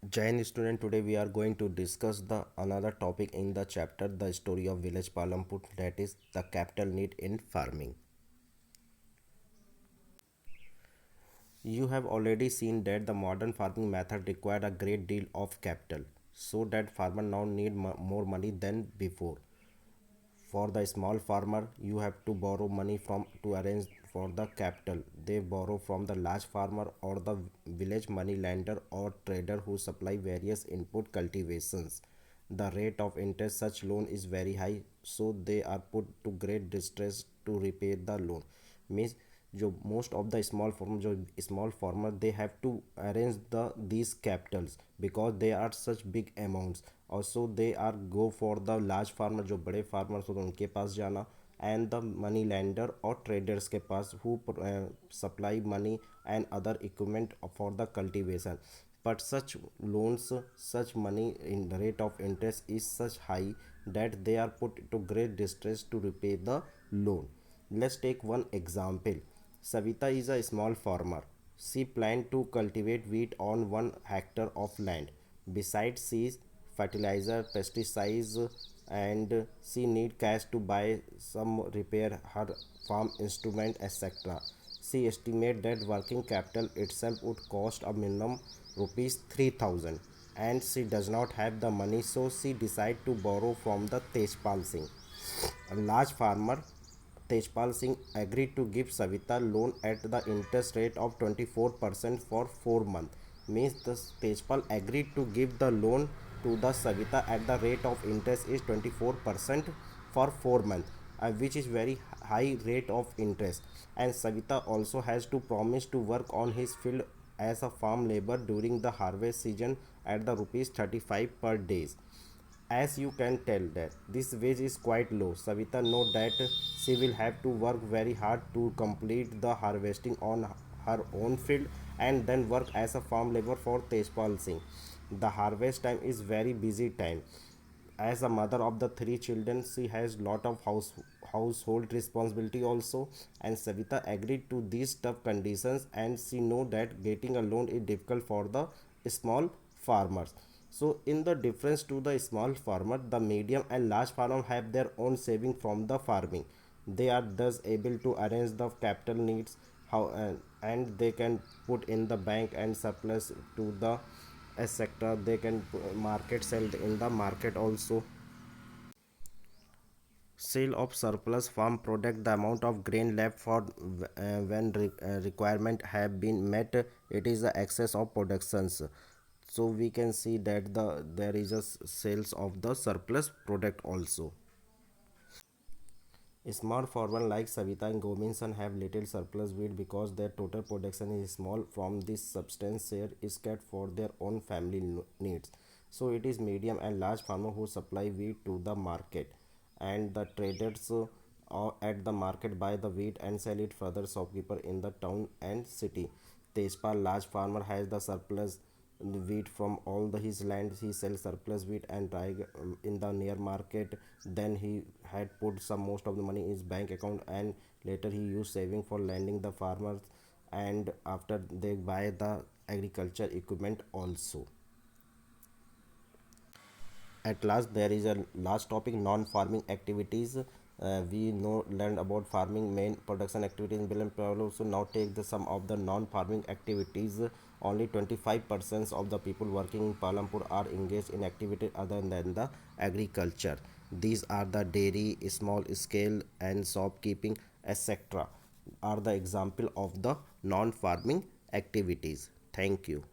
Jain student, today we are going to discuss the another topic in the chapter, the story of village Palampur, that is the capital need in farming. You have already seen that the modern farming method required a great deal of capital, so that farmer now need more money than before. For the small farmer, you have to borrow money from to arrange for the capital. They borrow from the large farmer or the village money lender or trader who supply various input cultivations. The rate of interest such loan is very high, so they are put to great distress to repay the loan. Means जो most of the small farmer they have to arrange these capitals because they are such big amounts. Also they are go for the large farmer जो बड़े farmers होते हैं उनके पास जाना, and the money lender or traders के पास who supply money and other equipment for the cultivation. But such loans, such money in the rate of interest is such high that they are put to great distress to repay the loan. Let's take one example. Savita is a small farmer. She planned to cultivate wheat on 1 hectare of land. Besides seeds, fertilizer, pesticides, and she need cash to buy some repair her farm instrument, etc. She estimated that working capital itself would cost a minimum rupees 3000, and she does not have the money, so she decided to borrow from the Tejpal Singh, a large farmer. Tejpal Singh agreed to give Savita loan at the interest rate of 24% for 4 months. Means the Tejpal agreed to give the loan to the Savita at the rate of interest is 24% for 4 months, which is very high rate of interest. And Savita also has to promise to work on his field as a farm labor during the harvest season at the rupees 35 per days. As you can tell that this wage is quite low. Savita know that she will have to work very hard to complete the harvesting on her own field and then work as a farm labor for Tejpal Singh. The harvest time is very busy time. As a mother of the three children, she has lot of household responsibility also, and Savita agreed to these tough conditions, and she know that getting a loan is difficult for the small farmers. So in the difference to the small farmer, the medium and large farmer have their own saving from the farming. They are thus able to arrange the capital needs how and they can put in the bank and surplus to the etc. They can market sell in the market also. Sale of surplus farm product, the amount of grain left for when requirement have been met, it is the excess of productions. So we can see that there is a sales of the surplus product also. Small farmers like Savita and Govinsan have little surplus wheat because their total production is small. From this substance share is kept for their own family needs. So it is medium and large farmer who supply wheat to the market, and the traders are at the market buy the wheat and sell it further shopkeeper in the town and city. Tejpal large farmer has the surplus wheat from all his land. He sells surplus wheat and dry in the near market. Then he had put some most of the money in his bank account, and later he used saving for lending the farmers, and after they buy the agriculture equipment also. At last, there is a last topic, non-farming activities. We know learned about farming main production activities in Bill Pablo. So now take the some of the non-farming activities. Only 25% of the people working in Palampur are engaged in activity other than the agriculture. These are the dairy, small scale and shopkeeping, etc. are the example of the non-farming activities. Thank you.